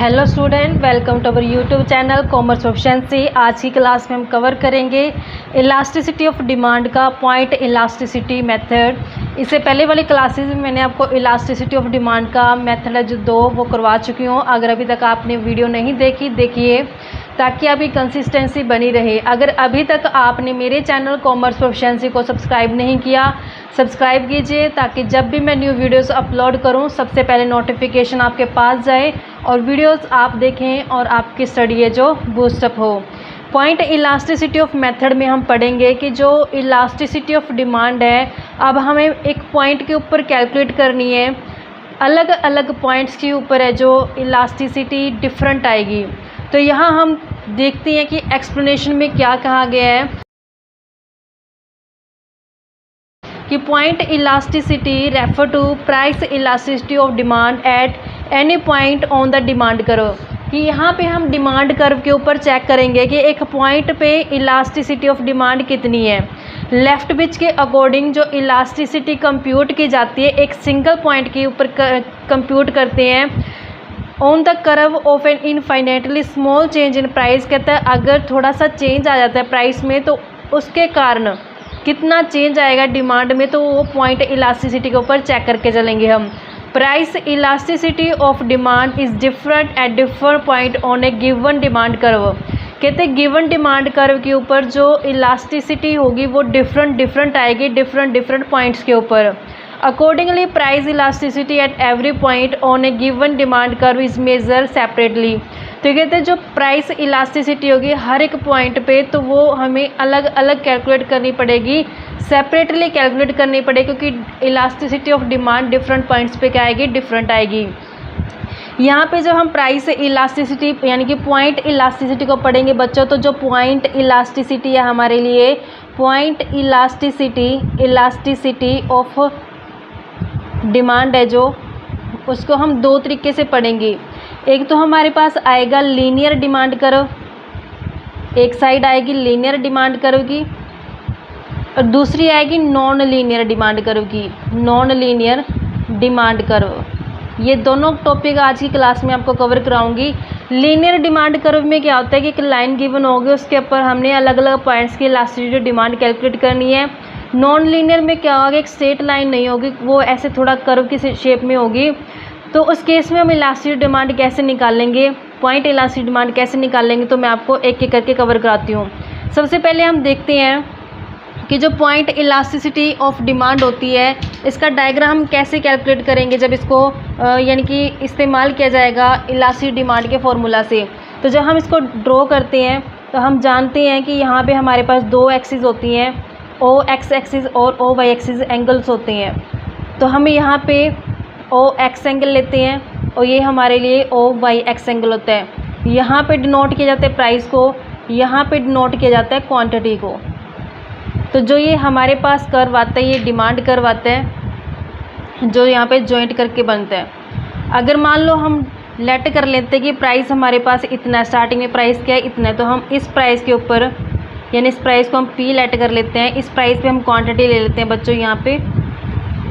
Hello student, welcome to our YouTube channel commerce proficiency. आज की class में हम कवर करेंगे इलास्टिसिटी ऑफ डिमांड का पॉइंट इलास्टिसिटी मेथड। इससे पहले वाली क्लासेस में मैंने आपको इलास्टिसिटी ऑफ डिमांड का मेथड है जो 2 वो करवा चुकी हूँ। अगर अभी तक आपने वीडियो नहीं देखी, देखिए ताकि आपकी कंसिस्टेंसी बनी रहे। अगर अभी तक आपने मेरे चैनल कॉमर्स प्रोफिशिएंसी को सब्सक्राइब नहीं किया, सब्सक्राइब कीजिए ताकि जब भी मैं न्यू वीडियोस अपलोड करूं सबसे पहले नोटिफिकेशन आपके पास जाए और वीडियोस आप देखें और आपकी स्टडी है जो बूस्टअप हो। पॉइंट इलास्टिसिटी ऑफ मेथड में हम पढ़ेंगे कि जो इलास्टिसिटी ऑफ डिमांड है, अब हमें एक पॉइंट के ऊपर कैलकुलेट करनी है। अलग अलग पॉइंट्स के ऊपर है जो इलास्टिसिटी डिफरेंट आएगी। तो यहाँ हम देखते हैं कि एक्सप्लेनेशन में क्या कहा गया है कि point elasticity refer to price elasticity of demand at any point on the demand curve. कि यहाँ पे हम डिमांड कर्व के ऊपर चेक करेंगे कि एक पॉइंट पे इलास्टिसिटी ऑफ डिमांड कितनी है। लेफ्ट बिच के अकॉर्डिंग जो इलास्टिसिटी कंप्यूट की जाती है एक सिंगल पॉइंट के ऊपर कंप्यूट करते हैं। On the curve of an infinitely small change in price, कहता है अगर थोड़ा सा चेंज आ जाता है प्राइस में तो उसके कारण कितना चेंज आएगा डिमांड में, तो वो पॉइंट इलास्टिसिटी के ऊपर चेक करके चलेंगे हम। Price elasticity of demand is different at different point on a given demand curve. कहते हैं गिवन डिमांड कर्व के ऊपर जो इलास्टिसिटी होगी वो डिफरेंट आएगी डिफरेंट पॉइंट्स के ऊपर। Accordingly price elasticity at every point on a given demand curve is measure separately. तो कहते हैं जो प्राइस इलास्टिसिटी होगी हर एक पॉइंट पे तो वो हमें अलग अलग कैलकुलेट करनी पड़ेगी, सेपरेटली कैलकुलेट करनी पड़ेगी क्योंकि elasticity of demand different points पे क्या आएगी, डिफरेंट आएगी। यहाँ पे जब हम प्राइस इलास्टिसिटी यानी कि पॉइंट इलास्टिसिटी को पढ़ेंगे बच्चों, तो जो पॉइंट इलास्टिसिटी है हमारे लिए पॉइंट इलास्टिसिटी ऑफ डिमांड है जो उसको हम 2 तरीके से पढ़ेंगे। एक तो हमारे पास आएगा लीनियर डिमांड कर्व, एक साइड आएगी लीनियर डिमांड कर्व की और दूसरी आएगी नॉन लीनियर डिमांड कर्व की। नॉन लीनियर डिमांड कर्व ये दोनों टॉपिक आज की क्लास में आपको कवर कराऊंगी। लीनियर डिमांड कर्व में क्या होता है कि एक लाइन गिवन होगी, उसके ऊपर हमने अलग अलग पॉइंट्स की इलास्टिसिटी डिमांड कैलकुलेट करनी है। नॉन लीनियर में क्या होगा, एक स्ट्रेट लाइन नहीं होगी, वो ऐसे थोड़ा कर्व की शेप में होगी। तो उस केस में हम इलास्टिसिटी डिमांड कैसे निकालेंगे, पॉइंट इलास्टिसिटी डिमांड कैसे निकालेंगे, तो मैं आपको एक एक करके कवर कराती हूँ। सबसे पहले हम देखते हैं कि जो पॉइंट इलास्टिसिटी ऑफ डिमांड होती है इसका डायग्राम हम कैसे कैलकुलेट करेंगे जब इसको यानी कि इस्तेमाल किया जाएगा इलास्टिसिटी डिमांड के फॉर्मूला से। तो जब हम इसको ड्रॉ करते हैं तो हम जानते हैं कि यहाँ पे हमारे पास 2 एक्सिस होती हैं, ओ एक्स एक्सिस और ओ वाई एक्सिस एंगल्स होते हैं। तो हम यहाँ पे ओ एक्स एंगल लेते हैं और ये हमारे लिए ओ वाई एक्स एंगल होता है। यहाँ पे डिनोट किया जाता है प्राइस को, यहाँ पे डिनोट किया जाता है क्वांटिटी को। तो जो ये हमारे पास कर्व आता है ये डिमांड कर्व आता है जो यहाँ पे जॉइंट करके बनता है। अगर मान लो हम लेट कर लेते हैं कि प्राइस हमारे पास इतना है, स्टार्टिंग में प्राइस क्या है इतना है, तो हम इस प्राइस के ऊपर यानी इस प्राइस को हम पी लेट कर लेते हैं। इस प्राइस पे हम क्वांटिटी ले लेते हैं बच्चों, यहाँ पे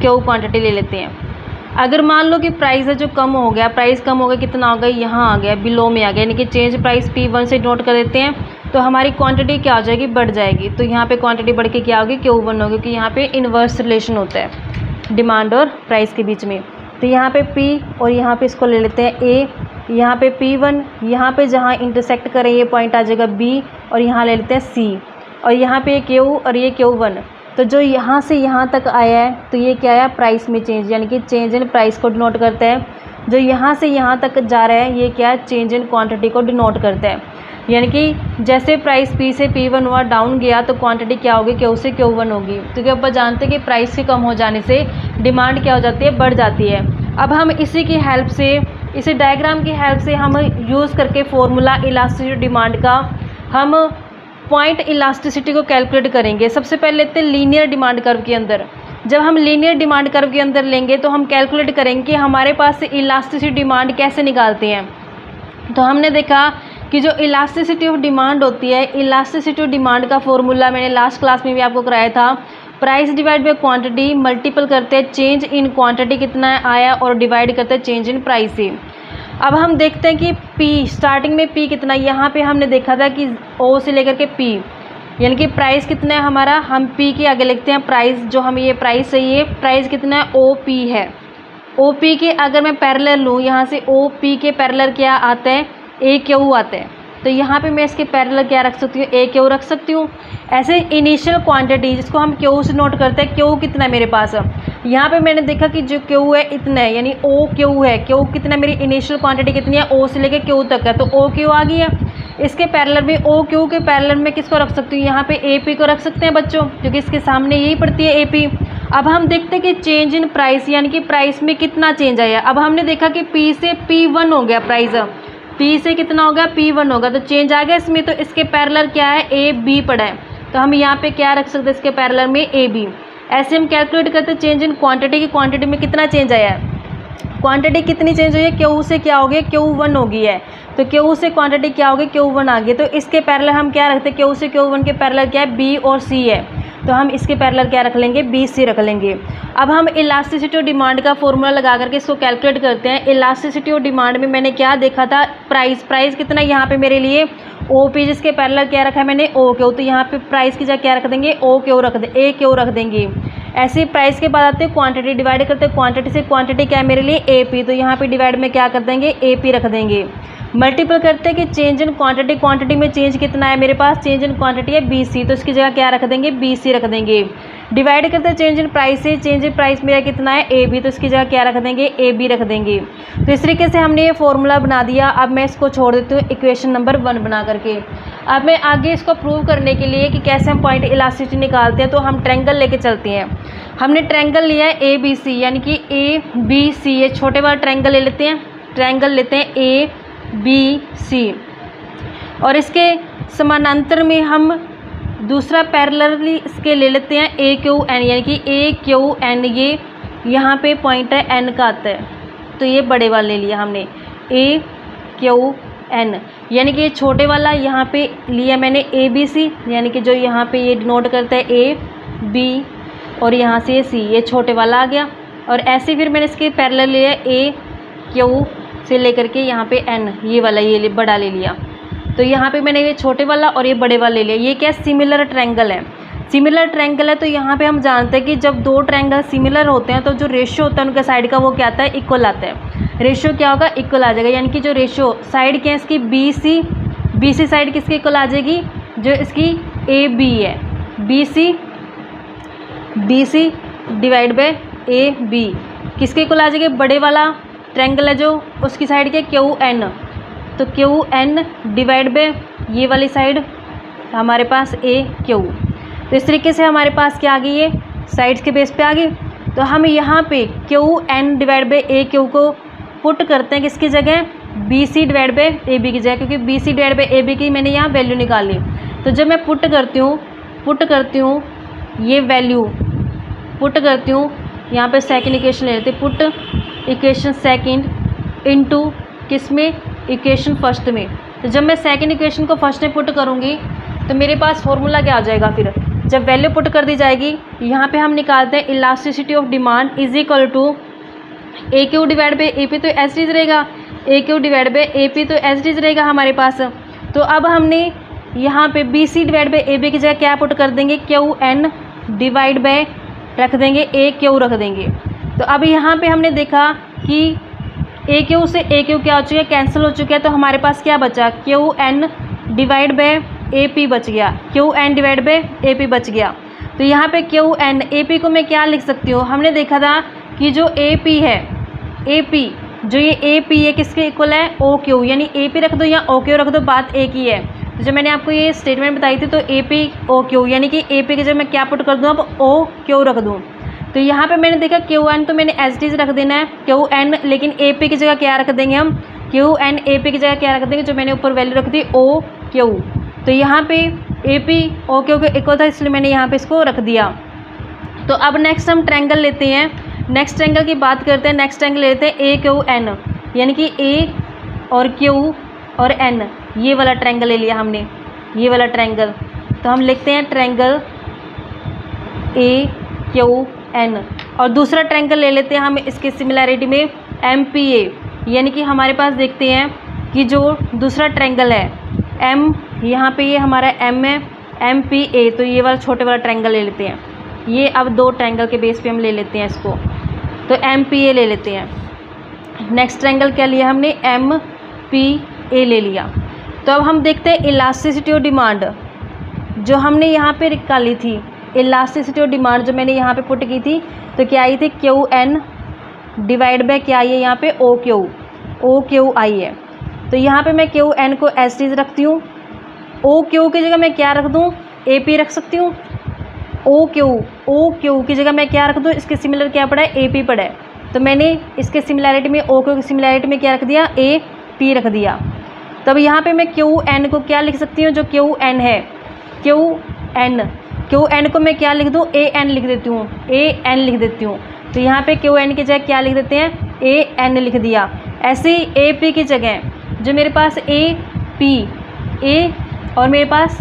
क्यू क्वांटिटी ले लेते हैं। अगर मान लो कि प्राइस है जो कम हो गया, प्राइस कम हो गया, कितना हो गया, यहाँ आ गया, बिलो में आ गया, यानी कि चेंज प्राइस P1 से नोट कर देते हैं तो हमारी क्वांटिटी क्या हो जाएगी, बढ़ जाएगी। तो यहाँ पे क्वांटिटी बढ़ के क्या होगी, Q1 होगी, क्योंकि यहाँ पे इन्वर्स रिलेशन होता है डिमांड और प्राइस के बीच में। तो यहाँ पे P और यहाँ पे इसको ले लेते हैं A, यहाँ पे P1, यहाँ पे जहाँ इंटरसेक्ट करें ये पॉइंट आ जाएगा B और यहाँ ले लेते हैं C और यहाँ पे Q और ये Q1। तो जो यहाँ से यहाँ तक आया है तो ये क्या आया, प्राइस में चेंज, यानी कि चेंज इन प्राइस को डिनोट करता है। जो यहाँ से यहाँ तक जा रहा है ये क्या है, चेंज इन क्वांटिटी को डिनोट करता है। यानी कि जैसे प्राइस P से P1 हुआ, डाउन गया तो क्वांटिटी क्या होगी, Q से Q1 होगी। तो क्या आप जानते हैं कि प्राइस के कम हो जाने से डिमांड क्या हो जाती है, बढ़ जाती है। अब हम इसी की हेल्प से, इसी डायग्राम की हेल्प से हम यूज़ करके फॉर्मूला इलास्टिसिटी डिमांड का हम पॉइंट इलास्टिसिटी को कैलकुलेट करेंगे। सबसे पहले लेते हैं लीनियर डिमांड कर्व के अंदर। जब हम लीनियर डिमांड कर्व के अंदर लेंगे तो हम कैलकुलेट करेंगे कि हमारे पास से इलास्टिसिटी डिमांड कैसे निकालते हैं। तो हमने देखा कि जो इलास्टिसिटी ऑफ डिमांड होती है, इलास्टिसिटी ऑफ डिमांड का फॉर्मूला मैंने लास्ट क्लास में भी आपको कराया था। Price divide by quantity, multiple करते हैं चेंज इन क्वांटिटी कितना आया और डिवाइड करते हैं चेंज इन प्राइस से। अब हम देखते हैं कि P स्टार्टिंग में P कितना, यहाँ पे हमने देखा था कि O से लेकर के P यानी कि प्राइस कितना है हमारा, हम P के आगे लिखते हैं प्राइस, जो हम ये प्राइस है, ये प्राइस कितना है OP है। OP के अगर मैं पैरेलल लूँ, यहाँ से OP के पैरेलल क्या आता है, AQ आता है, तो यहाँ पे मैं इसके पैरेलल क्या रख सकती हूँ, AQ रख सकती हूँ। ऐसे इनिशियल क्वांटिटी जिसको हम Q से नोट करते हैं, Q कितना है मेरे पास, यहाँ पे मैंने देखा कि जो Q है इतना है, यानी OQ है, Q कितना, मेरी इनिशियल क्वांटिटी कितनी है, O से लेकर Q तक है, तो OQ आ गई है। इसके पैरेलल में OQ के पैरेलल में किसको रख सकती हूँ, यहाँ पे AP को रख सकते हैं बच्चों, क्योंकि इसके सामने यही पड़ती है AP। अब हम देखते हैं कि चेंज इन प्राइस, यानी कि प्राइस में कितना चेंज आया। अब हमने देखा कि P से P1 हो गया, प्राइस P से कितना हो गया, P1 होगा, तो चेंज आ गया इसमें। तो इसके पैरेलल क्या है, AB पड़ा है, तो हम यहाँ पे क्या रख सकते हैं, इसके पैरेलल में AB। ऐसे हम कैलकुलेट करते हैं चेंज इन क्वांटिटी की, क्वांटिटी में कितना चेंज आया है, क्वांटिटी कितनी चेंज हुई है, Q से क्या हो गया, Q1 हो गई है, तो Q से क्वांटिटी क्या हो गई, Q1 आ गई। तो इसके पैरेलल हम क्या रखते हैं, Q से Q1 के पैरेलल क्या है, B और C है, तो हम इसके पैरेलल क्या रख लेंगे, BC रख लेंगे। अब हम इलास्टिसिटी और डिमांड का फॉर्मूला लगा करके इसको कैलकुलेट करते हैं। इलास्टिसिटी और डिमांड में मैंने क्या देखा था, प्राइस कितना यहाँ पे मेरे लिए OP, जिसके पैरेलल क्या रखा है मैंने, OQ, तो यहाँ पे प्राइस की जगह क्या रख देंगे, AQ रख देंगे। ऐसे ही प्राइस के बाद आते हैं क्वांटिटी, डिवाइड करते हैं क्वांटिटी से, क्वांटिटी क्या है मेरे लिए AP, तो यहाँ पे डिवाइड में क्या कर देंगे, AP रख देंगे। मल्टीपल करते हैं कि चेंज इन क्वांटिटी, क्वांटिटी में चेंज कितना है मेरे पास, चेंज इन क्वांटिटी है BC, तो इसकी जगह क्या रख देंगे, BC रख देंगे। डिवाइड करते हैं चेंज इन प्राइस से, चेंज इन प्राइस मेरा कितना है AB, तो इसकी जगह क्या रख देंगे, AB रख देंगे। तो इस तरीके से हमने ये फॉर्मूला बना दिया। अब मैं इसको छोड़ देती हूँ इक्वेशन नंबर 1 बना करके। अब मैं आगे इसको प्रूव करने के लिए कि कैसे हम पॉइंट इलास्टिसिटी निकालते हैं, तो हम ट्रायंगल लेके चलते हैं। हमने ट्रायंगल लिया है ABC, यानी कि ABC, ये छोटे वाला ट्रायंगल ले लेते हैं, ट्रायंगल लेते हैं ABC, और इसके समानांतर में हम दूसरा पैरेलली इसके ले लेते हैं AQN, यानी कि AQN, ये यहाँ पे पॉइंट है N का आता है, तो ये बड़े वाला ले लिया हमने AQN, यानी कि ये छोटे वाला यहाँ पे लिया मैंने ABC, यानी कि जो यहाँ पे ये डिनोट करता है A B और यहाँ से ये C, ये छोटे वाला आ गया। और ऐसे फिर मैंने इसके पैरेलल लिया AQ से लेकर के यहाँ पे N, ये वाला ये बड़ा ले लिया, तो यहाँ पे मैंने ये छोटे वाला और ये बड़े वाला ले लिया। ये क्या सिमिलर ट्रायंगल है, सिमिलर ट्रायंगल है, तो यहाँ पे हम जानते हैं कि जब दो ट्रायंगल सिमिलर होते हैं तो जो रेशियो होता है उनके साइड का वो क्या आता है, इक्वल आता है। रेशियो क्या होगा, इक्वल आ जाएगा, यानी कि जो रेशियो साइड क्या है इसकी BC साइड किसकी इक्वल आ जाएगी, जो इसकी AB है, BC डिवाइड बाय AB किसके इक्वल आ जाएगी, बड़े वाला ट्रायंगल है जो उसकी साइड क्या QN, तो QN डिवाइड बाय ये वाली साइड हमारे पास AQ। तो इस तरीके से हमारे पास क्या आ गई, ये साइड्स के बेस पे आ गई। तो हम यहाँ पे QN डिवाइड बाय AQ को पुट करते हैं किसकी जगह, BC डिवाइड बाय AB की जगह, क्योंकि BC डिवाइड बाय AB की मैंने यहाँ वैल्यू निकाली। तो जब मैं पुट करती हूँ ये वैल्यू पुट करती हूँ, यहाँ पे सेकंड इक्वेशन ले लेते हैं, पुट इक्वेशन सेकंड इनटू किस में, इक्वेशन फर्स्ट में। तो जब मैं सेकंड इक्वेशन को फर्स्ट में पुट करूँगी तो मेरे पास फॉर्मूला क्या आ जाएगा, फिर जब वैल्यू पुट कर दी जाएगी यहाँ पे हम निकालते हैं elasticity of demand is equal to AQ divide by AP, तो एज इट इज रहेगा, AQ डिवाइड बाई AP तो एज इट इज रहेगा हमारे पास। तो अब हमने यहाँ पे BC डिवाइड बाई AB की जगह क्या पुट कर देंगे, QN डिवाइड बाई रख देंगे AQ रख देंगे। तो अब यहाँ पे हमने देखा कि AQ से AQ क्या हो चुका है, कैंसिल हो चुका है, तो हमारे पास क्या बचा, QN डिवाइड बाई AP बच गया, QN डिवाइड बाई AP बच गया। तो यहाँ पे QN AP को मैं क्या लिख सकती हूँ, हमने देखा था कि जो AP है, AP जो ये AP है किसके इक्वल है, OQ, यानी AP रख दो या OQ रख दो, बात एक ही है। तो जब मैंने आपको ये स्टेटमेंट बताई थी तो AP OQ, यानी कि AP की जब मैं क्या पुट कर दूँ, अब OQ रख दूँ। तो यहाँ पे मैंने देखा QN तो मैंने एज इट इज रख देना है QN, लेकिन AP की जगह क्या रख देंगे हम, QN AP की जगह क्या रख देंगे, जो मैंने ऊपर वैल्यू रख दी OQ। तो यहाँ पे AP OQ के इक्वल था, इसलिए मैंने यहाँ पे इसको रख दिया। तो अब नेक्स्ट हम ट्रायंगल लेते हैं, नेक्स्ट ट्रायंगल की बात करते हैं। नेक्स्ट ट्रायंगल लेते हैं AQN, यानी कि A और Q और N, ये वाला ट्रायंगल ले लिया हमने, ये वाला ट्रायंगल। तो हम लिखते हैं ट्रायंगल AQN, और दूसरा ट्रायंगल ले लेते हैं हम इसके सिमिलैरिटी में MPA, यानी कि हमारे पास देखते हैं कि जो दूसरा ट्रायंगल है एम, यहाँ पे ये हमारा एम है, एम पी ए, तो ये वाला छोटे वाला ट्रायंगल ले लेते हैं। ये अब दो ट्रायंगल के बेस पे हम ले लेते हैं इसको, तो एम पी ए ले लेते हैं। नेक्स्ट ट्रायंगल क्या लिया हमने, एम पी ए ले लिया। तो अब हम देखते हैं इलास्टिसिटी और डिमांड जो हमने यहाँ पे निकाली थी। इलास्टिसिटी और डिमांड जो मैंने यहाँ पे पुट की थी, तो क्या आई थी, क्यू एन डिवाइड बाय क्या आई है यहाँ पे, ओ क्यू आई है। तो यहाँ पे मैं क्यू एन को एस चीज़ रखती हूँ, ओ क्यू की जगह मैं क्या रख दूँ, ए पी रख सकती हूँ। ओ क्यू की जगह मैं क्या रख दूँ, इसके सिमिलर क्या पड़ा है, ए पी पड़ा है। तो मैंने इसके सिमिलैरिटी में, ओ क्यू की सिमिलैरिटी में क्या रख दिया, ए पी रख दिया। तब यहाँ पे मैं क्यू एन को क्या लिख सकती हूँ, जो क्यू एन है, क्यू एन को मैं क्या लिख दूँ, ए एन लिख देती हूँ, ए एन लिख देती हूँ। तो यहाँ पे क्यू एन की जगह क्या लिख देते हैं, ए एन लिख दिया। ऐसे ही ए पी की जगह जो मेरे पास ए पी, ए और मेरे पास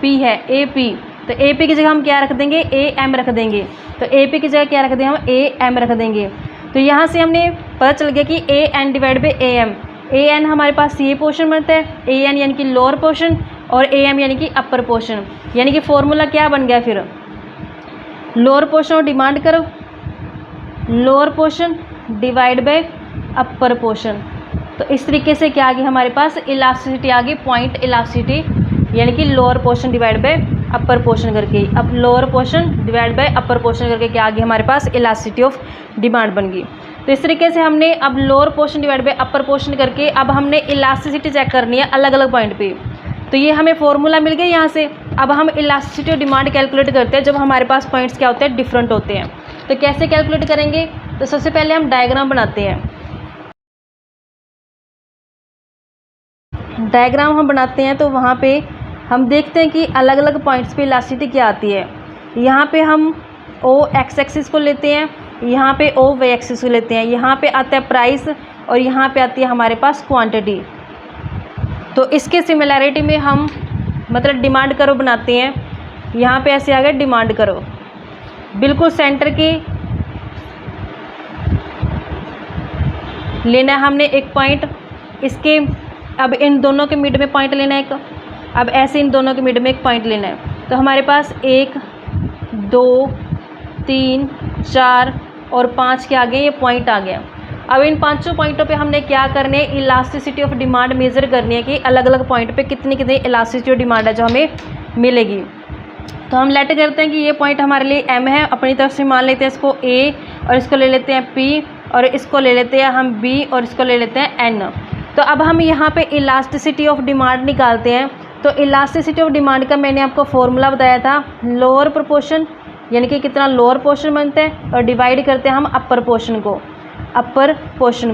पी है, ए पी, तो ए पी की जगह हम क्या रख देंगे, ए एम रख देंगे। तो ए पी की जगह क्या रख देंगे, हम ए एम रख देंगे। तो यहाँ से हमने पता चल गया कि A N divide by A M. A N हमारे पास ये पोर्शन बनता है, ए एन यानी कि लोअर पोर्शन, और ए एम यानी कि अपर पोर्शन। यानी कि फॉर्मूला क्या बन गया फिर, लोअर पोर्शन और डिमांड करो, lower portion divide by upper portion. तो इस तरीके से क्या आ गई हमारे पास, इलास्टिसिटी आ गई, पॉइंट इलास्टिसिटी, यानी कि lower portion divide by upper portion करके। अब lower portion divide by upper portion करके क्या आ गई हमारे पास, इलास्टिसिटी ऑफ डिमांड बन गई। तो इस तरीके से हमने अब lower portion divide by upper portion करके अब हमने इलास्टिसिटी चेक करनी है अलग अलग पॉइंट पे। तो ये हमें फॉर्मूला मिल गया यहाँ से। अब हम इलास्टिसिटी और डिमांड कैलकुलेट करते हैं जब हमारे पास पॉइंट्स क्या होते हैं, डिफरेंट होते हैं। तो कैसे कैलकुलेट करेंगे, तो सबसे पहले हम डायग्राम बनाते हैं। डायग्राम हम बनाते हैं तो वहाँ पे हम देखते हैं कि अलग अलग पॉइंट्स पे इलास्टिसिटी क्या आती है। यहाँ पे हम ओ एक्स एक्सिस को लेते हैं, यहाँ पे ओ वाई एक्सिस को लेते हैं। यहाँ पे आता है प्राइस और यहाँ पे आती है हमारे पास क्वांटिटी। तो इसके सिमिलैरिटी में हम मतलब डिमांड करो बनाते हैं। यहाँ पे ऐसे आ गया डिमांड करो, बिल्कुल सेंटर के लेना है हमने एक पॉइंट, इसके अब इन दोनों के मिड में पॉइंट लेना है एक, अब ऐसे इन दोनों के मिड में एक पॉइंट लेना है। तो हमारे पास 1 2 3 4 और 5 के आगे ये पॉइंट आ गया। अब इन पांचों पॉइंटों पे हमने क्या करने है, इलास्टिसिटी ऑफ डिमांड मेज़र करनी है कि अलग अलग पॉइंट पे कितनी कितनी इलास्टिसिटी ऑफ डिमांड है जो हमें मिलेगी। तो हम लेट करते हैं कि ये पॉइंट हमारे लिए एम है, अपनी तरफ से मान लेते हैं इसको ए, और इसको ले लेते हैं पी, और इसको ले लेते हैं हम बी, और इसको ले लेते हैं एन। तो अब हम यहाँ पे इलास्टिसिटी ऑफ डिमांड निकालते हैं। तो इलास्टिसिटी ऑफ डिमांड का मैंने आपको फॉर्मूला बताया था, लोअर प्रोपोर्शन यानी कि कितना लोअर पोर्शन बनता है, और डिवाइड करते हैं हम अपर पोर्शन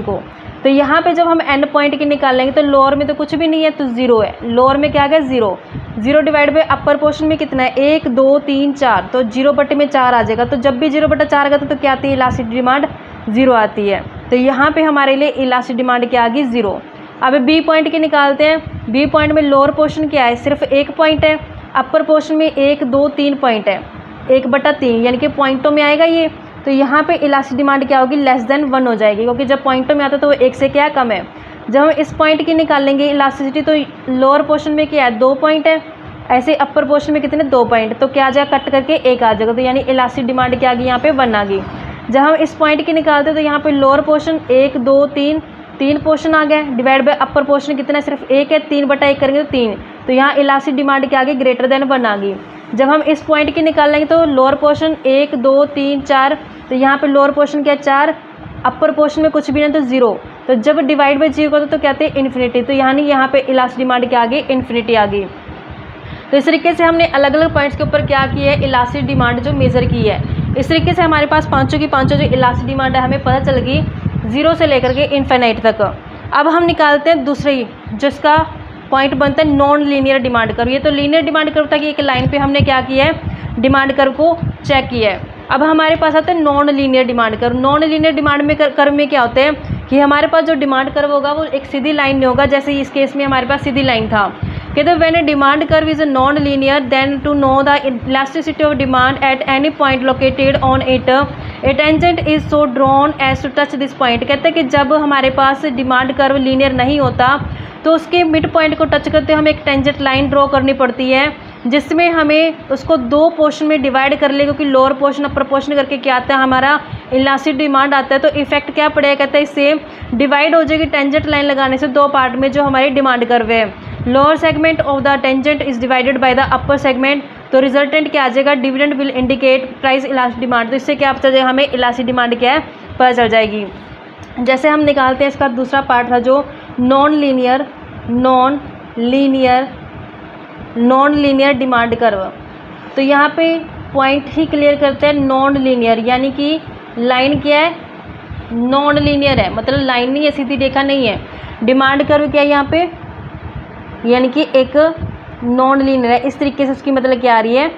को। तो यहाँ पे जब हम एंड पॉइंट की निकालेंगे तो लोअर में तो कुछ भी नहीं है, तो ज़ीरो है। लोअर में क्या आ गया, zero divide by upper portion में कितना है, 1 2 3 4, तो 0/4 आ जाएगा। तो जब भी 0/4 आएगा तो क्या आती है, इलास्टिक डिमांड 0 आती है। तो यहाँ पे हमारे लिए इलास्टिक डिमांड क्या आ गई, 0। अब बी पॉइंट की निकालते हैं। बी पॉइंट में लोअर पोर्शन क्या है, सिर्फ एक पॉइंट है। अपर पोर्शन में 1 2 3 पॉइंट है, 1/3 यानी कि पॉइंटों में आएगा ये। तो यहाँ पे इलास्टिक डिमांड क्या होगी, लेस देन 1 हो जाएगी, क्योंकि जब पॉइंटों में आता है तो वो 1 से क्या कम है। जब हम इस पॉइंट की निकालेंगे इलास्टिसिटी, तो लोअर पोर्शन में क्या है, 2 पॉइंट है, ऐसे अपर पोर्शन में कितने, 2 पॉइंट, तो क्या आ जाएगा, कट करके 1 आ जाएगा। तो यानी इलास्टिक डिमांड क्या आ गई, यहाँ पे 1 आ गई। जब हम इस पॉइंट की निकालते हैं तो यहाँ पे लोअर पोर्शन 1 2 3 पोर्शन आ गए, डिवाइड बाय अपर पोर्शन कितना है, सिर्फ 1 है, 3/1 करेंगे तो 3। तो यहाँ इलास्टिक डिमांड क्या आ गई, ग्रेटर देन 1 आ गई। जब हम इस पॉइंट की निकालेंगे तो लोअर पोर्शन 1 2 3 4, तो यहाँ पे लोअर पोर्शन क्या है, 4, अपर पोर्शन में कुछ भी नहीं तो 0। तो जब डिवाइड बाई 0 होता तो कहते हैं इन्फिनिटी। तो यानी यहाँ पे इलास्टिक डिमांड क्या आ गई, इन्फिनिटी आ गई। तो इस तरीके से हमने अलग अलग पॉइंट्स के ऊपर क्या की है, इलास्टिक डिमांड जो मेज़र की है। इस तरीके से हमारे पास पाँचों जो इलास्टिक डिमांड है हमें पता चल गई, 0 से लेकर के इनफाइनाइट तक। अब हम निकालते हैं दूसरी, जिसका पॉइंट बनता है नॉन लीनियर डिमांड कर्व। ये तो लीनियर डिमांड कर्व था कि एक लाइन पे हमने क्या किया है, डिमांड कर्व को चेक किया है। अब हमारे पास आता है non linear demand curve. Non linear demand में कर्व में क्या होता है कि हमारे पास जो डिमांड कर्व होगा वो एक सीधी लाइन नहीं होगा, जैसे इस केस में हमारे पास सीधी लाइन था। कहते हैं when a demand curve is non linear then to know the elasticity of demand at any point located on it a tangent is so drawn as to touch this point. कहते हैं कि जब हमारे पास demand curve linear नहीं होता तो उसके mid point को टच करते हमें एक टेंजेंट लाइन ड्रॉ करनी पड़ती है, जिसमें हमें उसको दो पोर्शन में डिवाइड कर ले, क्योंकि लोअर पोर्शन अपर पोर्शन करके क्या आता है हमारा इलास्टिक डिमांड आता है। तो इफेक्ट क्या पड़ेगा, कहते हैं इससे डिवाइड हो जाएगी टेंजेंट लाइन लगाने से दो पार्ट में जो हमारी डिमांड कर्व है। Lower segment of the tangent is divided by the upper segment. तो रिजल्टेंट क्या आ जाएगा, dividend will indicate price elastic demand. तो इससे क्या पता चलेगा हमें इलास्टिक डिमांड क्या है पता चल जाएगी। जैसे हम निकालते हैं इसका दूसरा पार्ट था जो नॉन लीनियर डिमांड कर्व। तो यहाँ पे पॉइंट ही क्लियर करते हैं नॉन लीनियर, यानी कि लाइन क्या है नॉन लीनियर है, मतलब लाइन नहीं है, सीधी रेखा नहीं है। डिमांड कर्व क्या है यहाँ पे, यानी कि एक नॉन लीनियर है। इस तरीके से उसकी मतलब क्या आ रही है,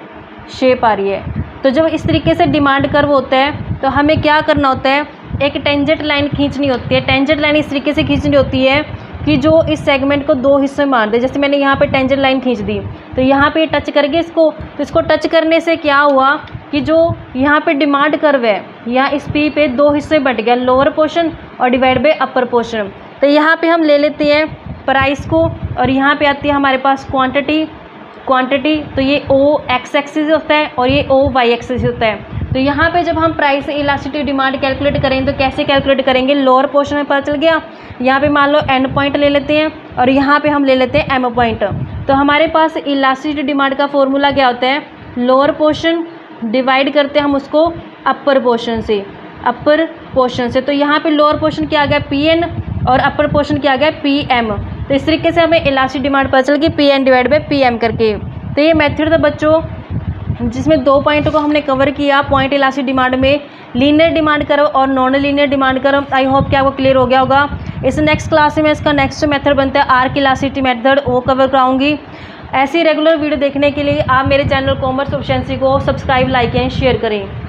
शेप आ रही है। तो जब इस तरीके से डिमांड कर्व होता है तो हमें क्या करना होता है, एक टेंजेंट लाइन खींचनी होती है। टेंजेंट लाइन इस तरीके से खींचनी होती है कि जो इस सेगमेंट को दो हिस्सों में बांट दे। जैसे मैंने यहाँ पे टेंजेंट लाइन खींच दी तो यहाँ पे टच करके इसको, तो इसको टच करने से क्या हुआ कि जो यहाँ पे डिमांड कर्व है यहाँ इस पी पे दो हिस्से बट गया, लोअर पोर्शन और डिवाइड बाय अपर पोर्शन। तो यहाँ पे हम ले लेते हैं प्राइस को और यहाँ पे आती है हमारे पास क्वांटिटी। तो ये ओ एक्स एक्सिस होता है और ये ओ वाई एक्सिस होता है। तो यहाँ पे जब हम प्राइस इलास्टिसिटी डिमांड कैलकुलेट करेंगे तो कैसे कैलकुलेट करेंगे, लोअर पोर्शन में पता चल गया। यहाँ पे मान लो एन पॉइंट ले लेते हैं और यहाँ पे हम ले लेते हैं एम पॉइंट। तो हमारे पास इलास्टिसिटी डिमांड का फॉर्मूला क्या होता है, लोअर पोर्शन डिवाइड करते हैं हम उसको अपर पोर्शन से। तो यहाँ पे लोअर पोर्शन क्या आ गया पी एन और अपर पोर्शन क्या आ गया पी एम। तो इस तरीके से हमें इलास्टिक डिमांड पता चल गई P N divide by P M करके। तो ये मेथड था बच्चों जिसमें दो पॉइंटों को हमने कवर किया, पॉइंट इलास्टिक डिमांड में लीनियर डिमांड कर्व और non linear demand curve. I hope कि आपको क्लियर हो गया होगा। इस नेक्स्ट क्लास में इसका नेक्स्ट मेथड बनता है आर्क इलास्टिसिटी मेथड, वो कवर कराऊंगी। ऐसी रेगुलर वीडियो देखने के लिए आप मेरे चैनल कॉमर्स एफिशिएंसी को सब्सक्राइब, लाइक एंड शेयर करें।